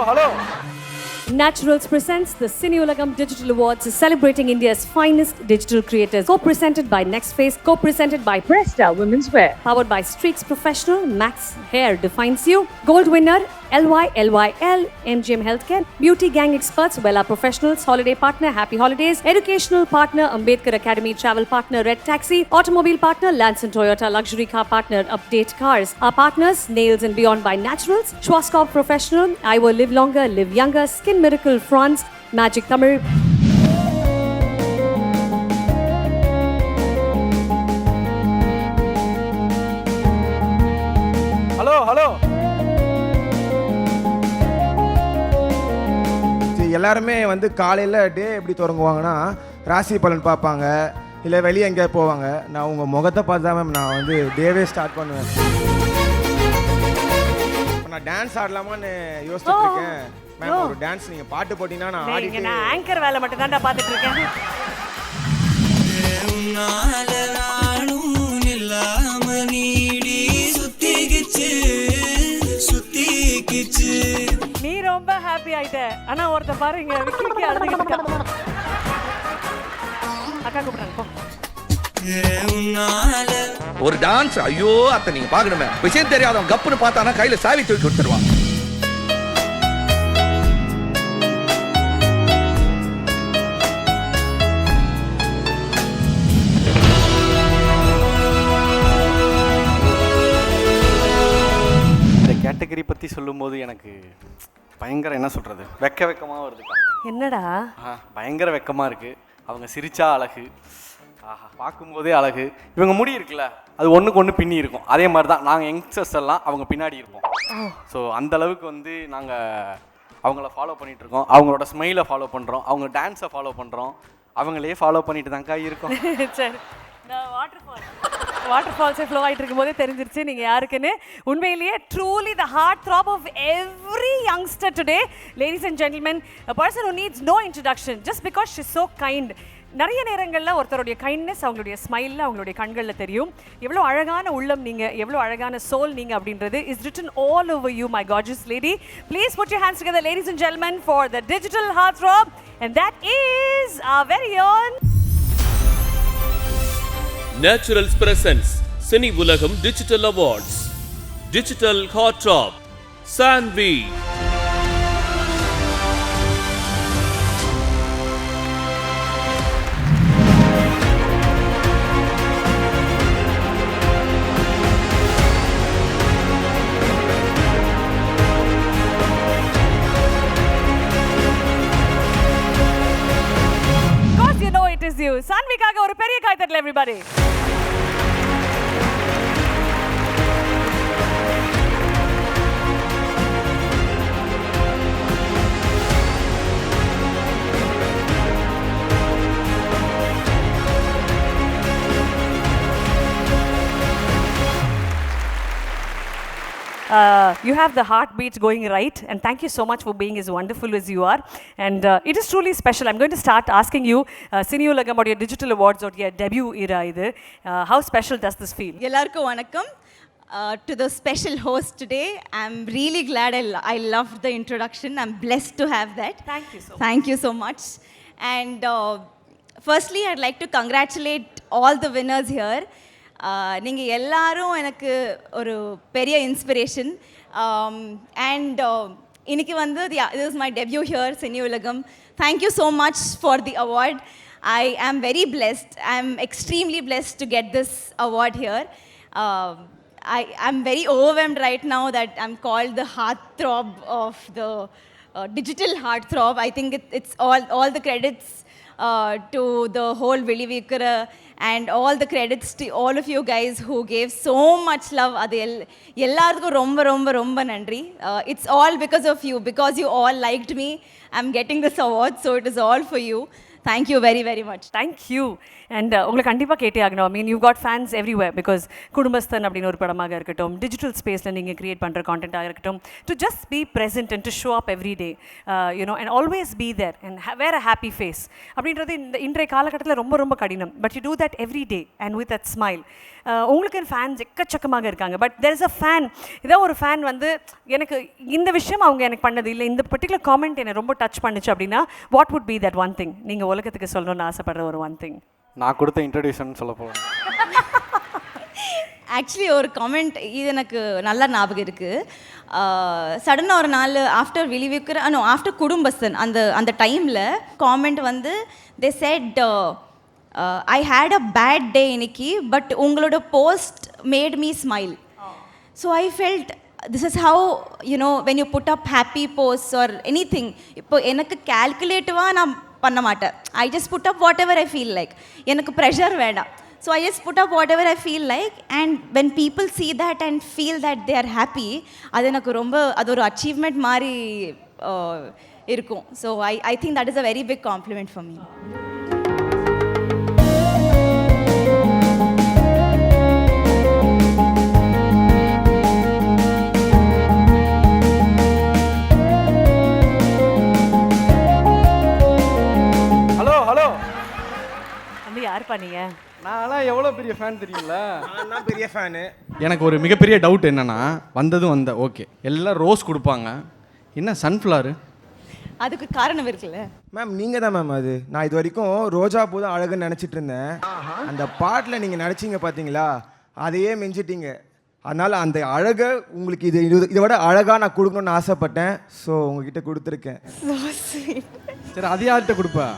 hello. Naturals presents the Cineolagam Digital Awards, celebrating India's finest digital creators. Co-presented by Nextface, co-presented by Presta Women's Wear, powered by Streaks Professional, Max Hair Defines You. Gold winner LYL, MGM Healthcare. Beauty Gang Experts, Vella Professionals. Holiday partner, Happy Holidays. Educational partner, Ambedkar Academy. Travel partner, Red Taxi. Automobile partner, Lance and Toyota. Luxury car partner, Update Cars. Our partners, Nails and Beyond by Naturals. Schwarzkopf Professional. I Will Live Longer, Live Younger. Skin Miracle France. Magic Tamil. Hello. எல்லாருமே வந்து காலையில் டே எப்படி தொடங்குவாங்கன்னா ராசி பலன் பார்ப்பாங்க, இல்லை வெளியே எங்கேயா போவாங்க. நான் உங்கள் முகத்தை பார்த்து தான் மேம் நான் வந்து டேவே ஸ்டார்ட் பண்ணுவேன். இப்போ நான் டான்ஸ் ஆடலாமான்னு யோசிச்சுட்டு இருக்கேன் மேம். ஒரு டான்ஸ் நீங்கள் பாட்டு போட்டிங்கன்னா நான் ஆடிட்டு. நான் ஆங்கர் வேலை மட்டும் தான் பார்த்துட்டு இருக்கேன். நீ ரொம்ப ஹாப்பி ஆயிட்ட. ஆனா ஒருத்த பாருங்க விக்கிக்கு அழுதுகிட்டு இருக்கா. அக்கா கூப்பிடுறாங்க போ. ஒரு டான்ஸ் ஐயோ அத்தை நீங்க பாக்கணுமே. விஷயம் தெரியாதவன் கப்புன்னு பார்த்தானா கையில சாவி தூக்கி கொடுத்துருவான். கேட்டகரி பற்றி சொல்லும்போது எனக்கு பயங்கர என்ன சொல்கிறது வெக்கமாக வருதுக்கா. என்னடா பயங்கர வெக்கமாக இருக்குது. அவங்க சிரிச்சா அழகு, ஆஹா பார்க்கும்போதே அழகு. இவங்க முடி இருக்குல்ல அது ஒன்றுக்கு ஒன்று பின்னி இருக்கும். அதே மாதிரி தான் நாங்கள் யங்ஸ்டர்ஸ் எல்லாம் அவங்க பின்னாடி இருப்போம். ஸோ அந்த அளவுக்கு வந்து நாங்கள் அவங்கள ஃபாலோ பண்ணிகிட்ருக்கோம். அவங்களோட ஸ்மைலை ஃபாலோ பண்ணுறோம், அவங்க டான்ஸை ஃபாலோ பண்ணுறோம், அவங்களே ஃபாலோ பண்ணிட்டு தான்க்கா இருக்கோம். சரி, வாட்டர் ஃபால்ஸே ஃப்ளோ ஆகிட்டு இருக்கும்போதே தெரிஞ்சிருச்சு நீங்கள் யாருக்குன்னு. உண்மையிலேயே truly the heartthrob of every youngster today. Ladies and gentlemen, a person who needs no introduction just because she's so kind. நிறைய நேரங்களில் ஒருத்தருடைய கைண்ட்னஸ் அவங்களுடைய ஸ்மைலில், அவங்களுடைய கண்களில் தெரியும். எவ்வளோ அழகான உள்ளம் நீங்கள், எவ்வளோ அழகான சோல் நீங்கள் அப்படின்றது is written all over you, my gorgeous lady. Please put your hands together, ladies and gentlemen, for the digital heartthrob, and that is our very own Naturals presents Cineolagam Digital Awards. Digital Heartthrob, Sanvi. you. Sanvikaga ஒரு பெரிய கை தட்டல் everybody. You have the heartbeat going right, and thank you so much for being as wonderful as you are. And it is truly special. I'm going to start asking you, Cineolagam or your digital awards or your debut era, how special does this feel? Ellarku vanakkam. To the special host today, I'm really glad I loved the introduction. I'm blessed to have that. Thank you so much. Thank you so much. And firstly, I'd like to congratulate all the winners here. நீங்கள் எல்லாரும் எனக்கு ஒரு பெரிய inspiration. And இன்னைக்கு வந்து this is my debut here, Cineolagam. Thank you so much for the award. I am very blessed. I am extremely blessed to get this award here. I'm very overwhelmed right now that I'm called the heartthrob of the digital heartthrob. I think it's all the credits to the whole Vilivikara, and all the credits to all of you guys who gave so much love. Adu ellarku romba nandri. It's all because of you, because you all liked me. I'm getting this award, so it is all for you. Thank you very very much. Thank you. And உங்களுக்கு கண்டிப்பாக கேட்டே ஆகணும். I mean you got fans everywhere because Kudumbasthan அப்படின்னு ஒரு படமாக இருக்கட்டும், digital ஸ்பேஸில் நீங்கள் கிரியேட் பண்ணுற கான்டென்ட்டாக இருக்கட்டும், to just be present and to show up every day you know and always be there and wear a happy face அப்படின்றது இன்றைய காலகட்டத்தில் ரொம்ப ரொம்ப கடினம். But you do that every day and with that smile. உங்களுக்கு ஃபேன்ஸ் எக்கச்சக்கமாக இருக்காங்க. But there is a fan, ஏதாவது ஒரு ஃபேன் வந்து எனக்கு இந்த விஷயம் அவங்க எனக்கு பண்ணது இல்லை, இந்த பர்டிகுலர் காமெண்ட் என்னை ரொம்ப டச் பண்ணுச்சு அப்படின்னா what would be that one thing நீங்கள் உலகத்துக்கு சொல்லணும்னு ஆசைப்படுற ஒரு ஒன் திங்? நான் கொடுத்த இன்ட்ரடியூஷன் சொல்ல போகிறேன். ஆக்சுவலி ஒரு காமெண்ட் இது எனக்கு நல்லா ஞாபகம் இருக்குது. சடனாக ஒரு நாள் ஆஃப்டர் விழிவிக்கிற ஆஃப்டர் குடும்பஸ்தன் அந்த டைமில் காமெண்ட் வந்து they said I had a bad day இன்னைக்கு, பட் உங்களோட post made me smile. So I felt this is how you know when you put up happy post or எனி திங். இப்போ எனக்கு கேல்குலேட்டிவாக நான் பண்ண மாட்டேன். I just put up whatever I feel like. எனக்கு ப்ரெஷர் வேண்டாம். So I just put up whatever I feel like, and when people see that and feel that they are happy, அது எனக்கு ரொம்ப அது ஒரு achievement மாதிரி இருக்கும். So I think that is a very big compliment for me. Hello வந்து யார் பண்ணீங்க? நான்லாம் எவ்வளோ பெரிய ஃபேன் தெரியுங்களா? நான் தான் பெரிய ஃபேனு. எனக்கு ஒரு மிகப்பெரிய டவுட் என்னன்னா, வந்த ஓகே எல்லாம் ரோஸ் கொடுப்பாங்க, என்ன சன்ஃப்ளவர்? அதுக்கு காரணம் இருக்குல்ல மேம், நீங்கள் தான் மேம் அது. நான் இது வரைக்கும் ரோஜா பூ தான் அழகுன்னு நினச்சிட்டு இருந்தேன். அந்த பாட்டில் நீங்கள் நடிச்சிங்க பார்த்தீங்களா, அதையே மிஞ்சிட்டீங்க. அதனால் அந்த அழகை உங்களுக்கு இதை விட அழகாக நான் கொடுக்கணும்னு ஆசைப்பட்டேன். ஸோ உங்ககிட்ட கொடுத்துருக்கேன். சரி, அது யார்கிட்ட கொடுப்பா?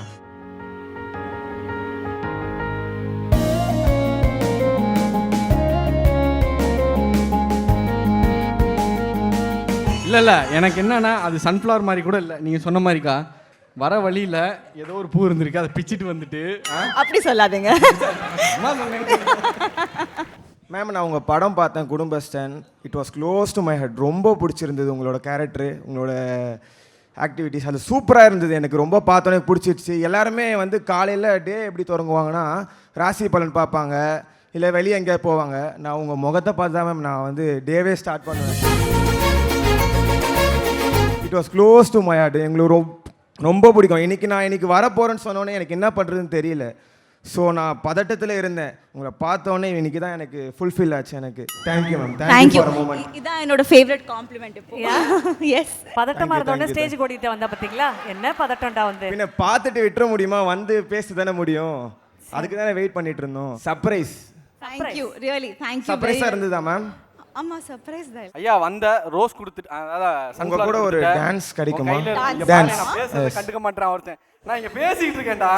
இல்லை எனக்கு என்னன்னா அது சன்ஃப்ளவர் மாதிரி கூட இல்லை. நீங்கள் சொன்ன மாதிரிக்கா வர வழியில் ஏதோ ஒரு பூ இருந்திருக்கு, அதை பிச்சுட்டு வந்துட்டு அப்படி சொல்லாதீங்க. மேம், நான் உங்கள் படம் பார்த்தேன் Kudumbasthan. It was close to my heart. ரொம்ப பிடிச்சிருந்தது உங்களோட கேரக்டரு, உங்களோட ஆக்டிவிட்டீஸ், அது சூப்பராக இருந்தது. எனக்கு ரொம்ப பார்த்தோன்னே பிடிச்சிடுச்சு. எல்லாருமே வந்து காலையில் டே எப்படி தொடங்குவாங்கன்னா ராசி பலன் பார்ப்பாங்க, இல்லை வெளியே எங்கேயா போவாங்க. நான் உங்கள் முகத்தை பார்த்து தான் மேம் நான் வந்து டேவே ஸ்டார்ட் பண்ணுவேன். It was close to my heart. எங்களுக்கு ரொம்ப பிடிக்கும். இன்னைக்கு வர போகிறேன்னு சொன்னோன்னே எனக்கு என்ன பண்ணுறதுன்னு தெரியல. ஸோ நான் பதட்டத்தில் இருந்தேன். உங்களை பார்த்தோன்னே இன்னைக்கு தான் எனக்கு ஃபுல்ஃபில் ஆச்சு. எனக்கு தேங்க்யூ மேம். தேங்க்யூ. இதான் என்னோட ஃபேவரட் காம்ப்ளிமெண்ட். இப்போ எஸ், பதட்டமாக இருந்தோடனே ஸ்டேஜ் ஓடிட்டு வந்தா பார்த்தீங்களா? என்ன பதட்டம்டா வந்து பின்ன பார்த்துட்டு விட்டுற முடியுமா? வந்து பேச தானே முடியும். அதுக்கு தானே வெயிட் பண்ணிட்டு இருந்தோம். சர்ப்ரைஸ். Thank you, really thank you. சர்ப்ரைஸாக இருந்ததா மேம்? ஆமா, சர்ப்ரைஸ் தான். ஐயா வந்த ரோஸ் கொடுத்துட்டு உங்க கூட ஒரு டான்ஸ் கிடைக்குமா? டான்ஸ் கண்டுக்க மாட்டேன் ஒருத்தன். நான் இங்க பேசிட்டு இருக்கேன்டா.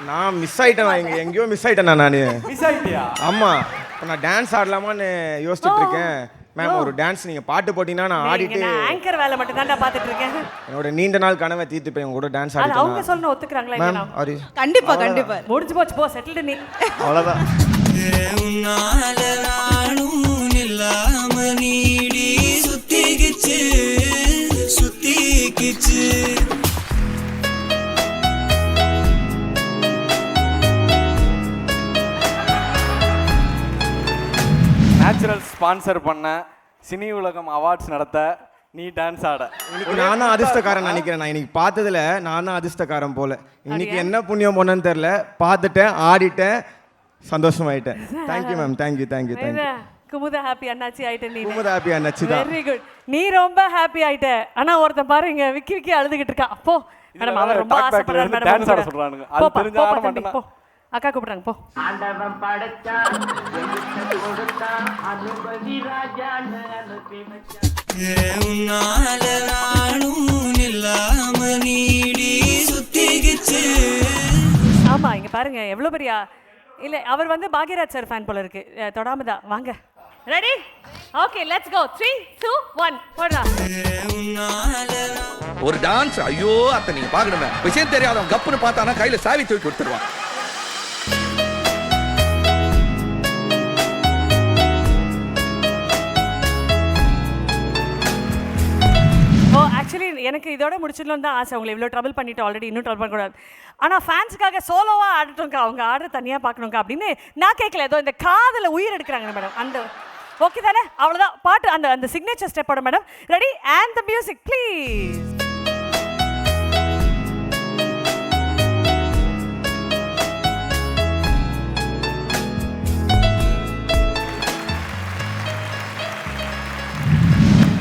நான் மிஸ் ஆயிட்டேன். எங்கேயோ மிஸ் ஆயிட்டேன். நான் மிஸ் ஆயிட்டியா? ஆமா, இப்போ நான் டான்ஸ் ஆடலாமான்னு யோசிச்சுட்டு இருக்கேன். மேம், ஒரு டான்ஸ் நீங்க பாட்டு போட்டீங்கன்னா நான் ஆடிட்டு ஆங்கர் வேலை மட்டும் தான் பார்த்துட்டு இருக்கேன். என்னோட நீண்ட நாள் கனவை தீர்த்து போய் உங்க கூட டான்ஸ் அது அவங்க ஆடிட்டேன். சொல்லணும், ஒத்துக்கறாங்களா மேம், இல்லையா? ஆரி கண்டிப்பா கண்டிப்பா. முடிஞ்சு போச்சு, போ செட்டில்டு நீ. அவ்வளவுதான். நேச்சுரல் ஸ்பான்சர் பண்ண சினி உலகம் அவார்ட்ஸ் நடத்த நீ டான்ஸ் ஆட இன்னைக்கு நானும் அதிர்ஷ்டக்காரன் நினைக்கிறேன். நான் இன்னைக்கு பார்த்ததுல நானும் அதிர்ஷ்டக்காரன் போல. இன்னைக்கு என்ன புண்ணியம் பண்ணேன்னு தெரியல. பார்த்துட்டேன், ஆடிட்டேன், சந்தோஷமாயிட்டேன். Thank you ma'am. Thank you. Kumudha happy அண்ணாச்சி ஆயிட்ட நீ. குமுதா ஹாப்பி அண்ணாச்சி தான். Very good. நீ ரொம்ப ஹாப்பி ஆயிட்ட. ஆனா ஒருத்தன் பாருங்க விக்கி அழுதுகிட்டு இருக்கா. அப்போ மேடம் அவர் ரொம்ப ஆசைப்படுறாரு மேடம். டான்ஸ் ஆட சொல்றானுங்க. அது தெரிஞ்ச ஆட மாட்டேனா? போ அக்கா கூப்பிடுறாங்க, போ. ஆண்டவன் படைச்சா எதுக்கு கொடுத்தா அனுபவி ராஜான்னு அனுப்பி வச்சான். உன்னால நானும் நில்லாம நீடி சுத்திகிச்சு. ஆமா, இங்க பாருங்க எவ்வளவு பெரிய இல்ல. அவர் வந்து பாக்யராஜ் சார் ஃபேன் போல இருக்கு. தொடாமதா வாங்க. ரெடி? Okay, let's go. 3 2 1 போடலாம். ஒரு டான்ஸ். ஐயோ அத்தை நீங்க பாக்கணுமே. விஷயம் தெரியாதவன் கப்புன்னு பார்த்தானா கையில சாவி தூக்கி கொடுத்துருவான். ஓ ஆக்சுவலி எனக்கு இதோட முடிச்சிடலாம் தான் ஆசை. உங்களை இவ்வளோ ட்ரபிள் பண்ணிட்டு ஆல்ரெடி இன்னும் ட்ரபிள் பண்ணக்கூடாது. ஆனால் ஃபேன்ஸுக்காக சோலோவாக ஆடட்டும்க்கா, அவங்க ஆடுற தனியாக பார்க்கணுங்க்கா அப்படின்னு நான் கேட்கல. ஏதோ இந்த காதில் உயிர் எடுக்கிறாங்க மேடம். அந்த ஓகே தானே? அவ்வளோதான் பாட்டு. அந்த அந்த சிக்னேச்சர் ஸ்டெப்போட madam. Ready and the music please.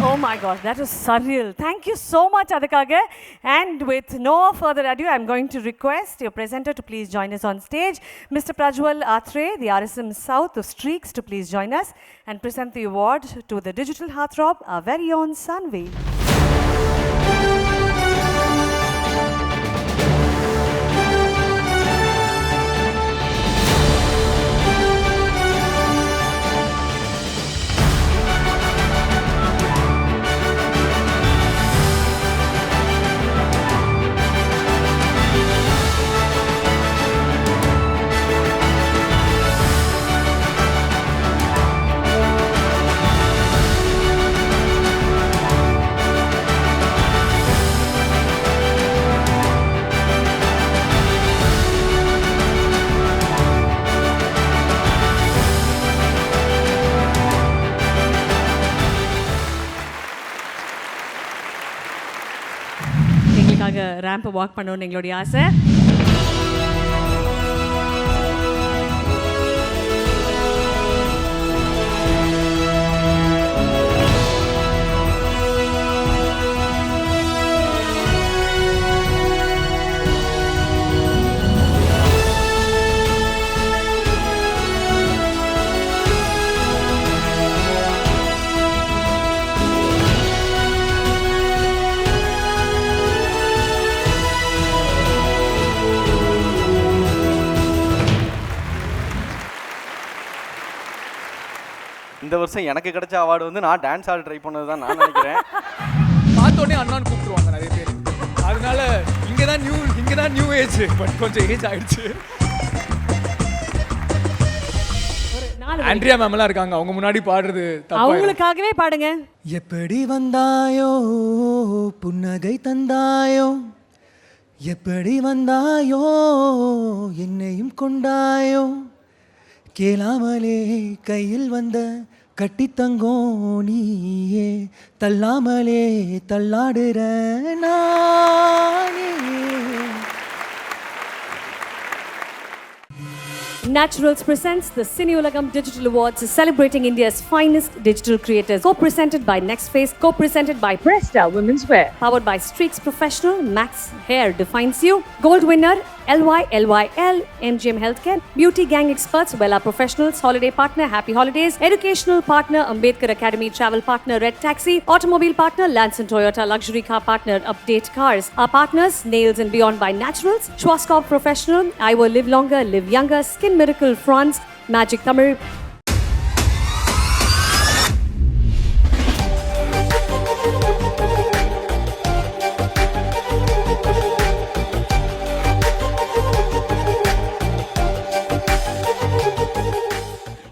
Oh my God, that was surreal. Thank you so much, Adhikaga. And with no further ado, I'm going to request your presenter to please join us on stage. Mr. Prajwal Atre, the RSM South of Streaks, to please join us and present the award to the digital heartthrob, our very own Sanvi. எங்களுக்காக ரேம்பை walk பண்ணணும்னு எங்களுடைய ஆசை. இந்த வருஷம் எனக்கு கிடைச்ச award வந்து நான் டான்ஸ் ஆட ட்ரை பண்ணது தான் நான் நினைக்கிறேன். பார்த்தோன்னே அண்ணான்னு கூப்பிட்டுருவாங்க நிறைய பேர். அதனால இங்கே தான் நியூ ஏஜ், பட் கொஞ்சம் ஏஜ் ஆயிடுச்சு. ஆண்ட்ரியா மேம்லாம் இருக்காங்க, அவங்க முன்னாடி பாடுறது அவங்களுக்காகவே பாடுங்க. எப்படி வந்தாயோ புன்னகை தந்தாயோ, எப்படி வந்தாயோ என்னையும் கொண்டாயோ, கேளாமலே கையில் வந்த கட்டித்தங்கோ நீயே, தள்ளாமலே தள்ளாடுற நானே. Naturals presents the Cineolagam Digital Awards, celebrating India's finest digital creators. Co-presented by Next Face, co-presented by Presta Women's Wear, powered by Streaks Professional, Max Hair Defines You. Gold winner LYL, MGM Healthcare. Beauty Gang Experts, Wella Professionals. Holiday partner, Happy Holidays. Educational partner, Ambedkar Academy. Travel partner, Red Taxi. Automobile partner, Lance and Toyota. Luxury car partner, Update Cars. Our partners, Nails and Beyond by Naturals. Schwarzkopf Professional, I Will Live Longer, Live Younger. Skin Miracle France, Magic Tamil.